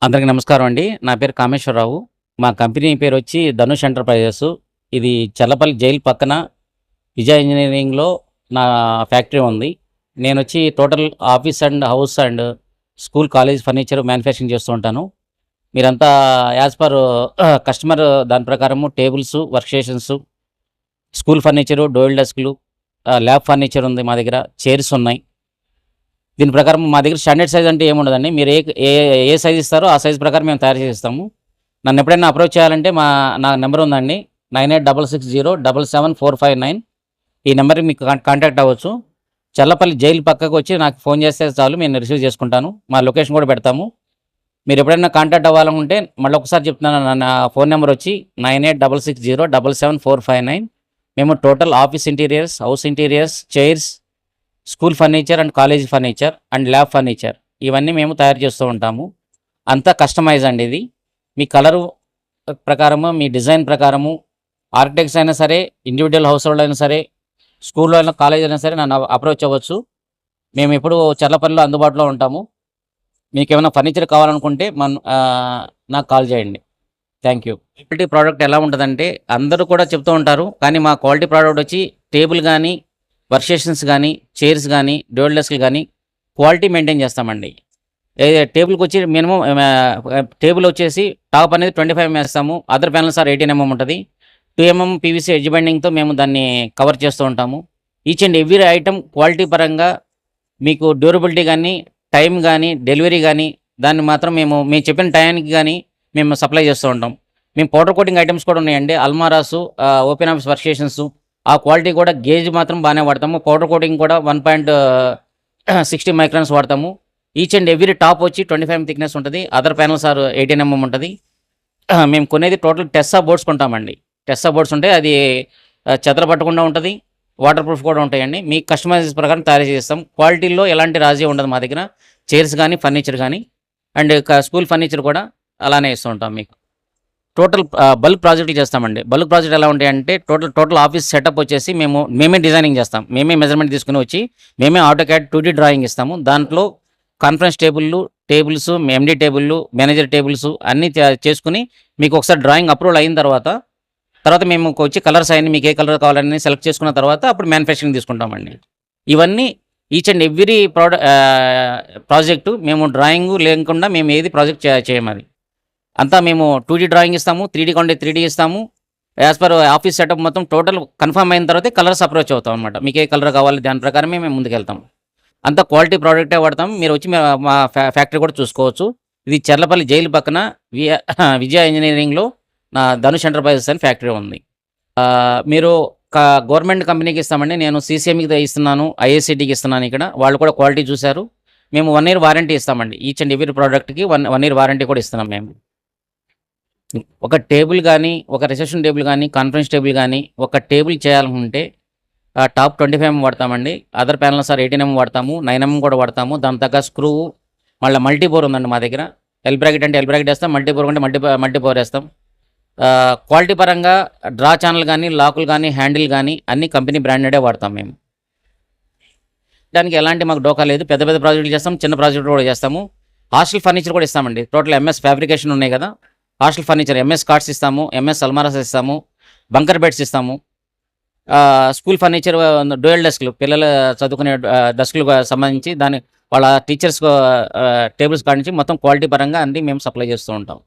అందరికి నమస్కారం అండి. నా పేరు కామేశ్వరరావు. మా కంపెనీ పేరు వచ్చి ధనుష్ ఎంటర్‌ప్రైజెస్. ఇది చల్లపల్లి జైలు పక్కన విజయ ఇంజినీరింగ్‌లో నా ఫ్యాక్టరీ ఉంది. నేనొచ్చి total office and house and school, college furniture manufacturing చేస్తూ ఉంటాను. మీరంతా యాజ్ పర్ కస్టమర్ దాని ప్రకారము tables, work stations, school furniture, dual డెస్క్‌లు, ల్యాబ్ ఫర్నిచర్ ఉంది మా దగ్గర. చైర్స్ ఉన్నాయి. దీని ప్రకారం మా దగ్గర స్టాండర్డ్ సైజ్ అంటే ఏముండదండి. మీరు ఏ ఏ ఏ సైజ్ ఇస్తారో ఆ సైజ్ ప్రకారం మేము తయారు చేసి ఇస్తాము. నన్ను ఎప్పుడైనా అప్రోచ్ చేయాలంటే నా నెంబర్ ఉందండి. 9866077459. ఈ నెంబర్‌కి మీకు కాంటాక్ట్ అవ్వచ్చు. చల్లపల్లి జైలు పక్కకు వచ్చి నాకు ఫోన్ చేస్తే చాలు, నేను రిసీవ్ చేసుకుంటాను. మా లొకేషన్ కూడా పెడతాము. మీరు ఎప్పుడైనా కాంటాక్ట్ అవ్వాలనుకుంటే మళ్ళీ ఒకసారి చెప్తున్నాను. నా ఫోన్ నెంబర్ వచ్చి 9866077459. మేము total office interiors, house interiors, chairs, school furniture and college furniture and lab furniture ఇవన్నీ మేము తయారు చేస్తూ ఉంటాము. అంతా కస్టమైజ్ అండి. ఇది మీ కలరు ప్రకారము, మీ డిజైన్ ప్రకారము, ఆర్కిటెక్ట్స్ అయినా సరే, ఇండివిజువల్ హౌస్ హోల్డ్ అయినా సరే, స్కూల్లో అయినా, కాలేజ్ అయినా సరే నన్ను అప్రోచ్ అవ్వచ్చు. మేము ఎప్పుడు చర్లపల్లిలో అందుబాటులో ఉంటాము. మీకు ఏమైనా ఫర్నిచర్ కావాలనుకుంటే నాకు కాల్ చేయండి. Thank you. క్వాలిటీ ప్రోడక్ట్ ఎలా ఉంటుందంటే అందరూ కూడా చెప్తూ ఉంటారు, కానీ మా క్వాలిటీ ప్రోడక్ట్ వచ్చి టేబుల్ కానీ, వర్క్ స్టేషన్స్ కానీ, చైర్స్ కానీ, డోర్ డెస్క్లు కానీ క్వాలిటీ మెయింటైన్ చేస్తామండి. టేబుల్కి వచ్చి మినిమం టేబుల్ వచ్చేసి టాప్ అనేది 25 mm వేస్తాము. అదర్ ప్యానల్స్ 18 mm ఉంటుంది. 2 mm పీవీసీ ఎడ్జ్ బైండింగ్తో మేము దాన్ని కవర్ చేస్తూ ఉంటాము. Each and every item quality పరంగా మీకు డ్యూరబిలిటీ కానీ, టైం కానీ, డెలివరీ కానీ దాన్ని మాత్రం మేము చెప్పిన టయానికి కానీ మేము సప్లై చేస్తూ ఉంటాం. మేము పౌడర్ కోటింగ్ ఐటమ్స్ కూడా ఉన్నాయండి. అల్మారాసు, ఓపెన్ ఆఫీస్ వర్క్ స్టేషన్స్, ఆ క్వాలిటీ కూడా గేజ్ మాత్రం బాగానే వాడతాము. పౌడర్ కోటింగ్ కూడా 1.60 మైక్రాన్స్ వాడతాము. ఈచ్ అండ్ ఎవ్రీ టాప్ వచ్చి 25 mm థిక్నెస్ ఉంటుంది. అదర్ ప్యానల్స్ 18 mm ఉంటుంది. మేము కొనేది టోటల్ టెస్సా బోర్డ్స్ కొంటామండి. టెస్సా బోర్డ్స్ ఉంటే అది చెదర పట్టకుండా ఉంటుంది, వాటర్ ప్రూఫ్ కూడా ఉంటాయండి. మీ కస్టమైజ్ ప్రకారం తయారు చేస్తాం. క్వాలిటీలో ఎలాంటి రాజీ ఉండదు మా దగ్గర. చైర్స్ కానీ, ఫర్నిచర్ కానీ అండ్ స్కూల్ ఫర్నిచర్ కూడా అలానే ఇస్తూ ఉంటాం మీకు. టోటల్ బల్క్ ప్రాజెక్టులు చేస్తామండి. బల్క్ ప్రాజెక్ట్ ఎలా ఉంటాయంటే టోటల్ ఆఫీస్ సెటప్ వచ్చేసి మేమే డిజైనింగ్ చేస్తాం. మేమే మెజర్మెంట్ తీసుకుని వచ్చి మేమే ఆటోక్యాడ్ 2D డ్రాయింగ్ ఇస్తాము. దాంట్లో కాన్ఫరెన్స్ టేబుల్స్, ఎండీ టేబుల్లు, మేనేజర్ టేబుల్స్ అన్నీ చేసుకుని మీకు ఒకసారి డ్రాయింగ్ అప్రూవల్ అయిన తర్వాత మేము వచ్చి కలర్స్ అయ్యి మీకు ఏ కలర్ కావాలని సెలెక్ట్ చేసుకున్న తర్వాత అప్పుడు మ్యానుఫ్యాక్చరింగ్ తీసుకుంటామండి. ఇవన్నీ ఈచ్ అండ్ ఎవ్రీ ప్రాజెక్టు మేము డ్రాయింగ్ లేకుండా మేము ఏది ప్రాజెక్ట్ చేయమది. అంతా మేము 2D డ్రాయింగ్ ఇస్తాము, 3D కొంటే 3D ఇస్తాము. యాజ్ పర్ ఆఫీస్ సెటప్ మొత్తం టోటల్ కన్ఫర్మ్ అయిన తర్వాత కలర్స్ అప్రోచ్ అవుతాం అనమాట. మీకు ఏ కలర్ కావాలి దాని ప్రకారమే మేము ముందుకెళ్తాం. అంతా క్వాలిటీ ప్రోడక్టే వాడతాం. మీరు వచ్చి మా ఫ్యాక్టరీ కూడా చూసుకోవచ్చు. ఇది చర్లపల్లి జైలు పక్కన విజయ ఇంజనీరింగ్లో నా ధనుష్ ఎంటర్‌ప్రైజెస్ అని ఫ్యాక్టరీ ఉంది. మీరు గవర్నమెంట్ కంపెనీకి ఇస్తామండి. నేను సీసీఎంకి ఇస్తున్నాను, ఐఐసిటీకి ఇస్తున్నాను. ఇక్కడ వాళ్ళు కూడా క్వాలిటీ చూశారు. మేము 1 year వారంటీ ఇస్తామండి. ఈచ్ అండ్ ఎవ్రీ ప్రోడక్ట్కి 1 year వారంటీ కూడా ఇస్తున్నాం మేము. ఒక టేబుల్ కానీ, ఒక రిసెప్షన్ టేబుల్ కానీ, కాన్ఫరెన్స్ టేబుల్ కానీ ఒక టేబుల్ చేయాలనుకుంటే టాప్ 25 mm వాడతామండి. అదర్ ప్యానల్స్ 18 mm వాడతాము, 9 mm కూడా వాడతాము. దాని తగ్గ స్క్రూ, మళ్ళీ మల్టీ బోర్ ఉందండి మా దగ్గర. ఎల్ బ్రాకెట్ అంటే ఎల్ బ్రాకెట్ వేస్తాం, మల్టీ బోర్ అంటే మల్టీ బోర్ వేస్తాం. క్వాలిటీ పరంగా డ్రా ఛానల్ కానీ, లాకులు కానీ, హ్యాండిల్ కానీ అన్ని కంపెనీ బ్రాండెడే వాడతాం మేము. దానికి ఎలాంటి మాకు డోకా లేదు. పెద్ద పెద్ద ప్రాజెక్టులు చేస్తాం, చిన్న ప్రాజెక్టులు కూడా చేస్తాము. హాస్టల్ ఫర్నిచర్ కూడా ఇస్తామండి. టోటల్ ఎంఎస్ ఫ్యాబ్రికేషన్ ఉన్నాయి కదా, హాస్టల్ ఫర్నిచర్ ఎంఎస్ కార్డ్స్ ఇస్తాము, ఎంఎస్ అల్మారాస్ ఇస్తాము, బంకర్ బెడ్స్ ఇస్తాము. స్కూల్ ఫర్నిచర్, డోయల్ డెస్క్లు, పిల్లలు చదువుకునే డెస్క్లకు సంబంధించి వాళ్ళ టీచర్స్ టేబుల్స్ కాడ నుంచి మొత్తం క్వాలిటీ పరంగా అన్నీ మేము సప్లై చేస్తూ ఉంటాం.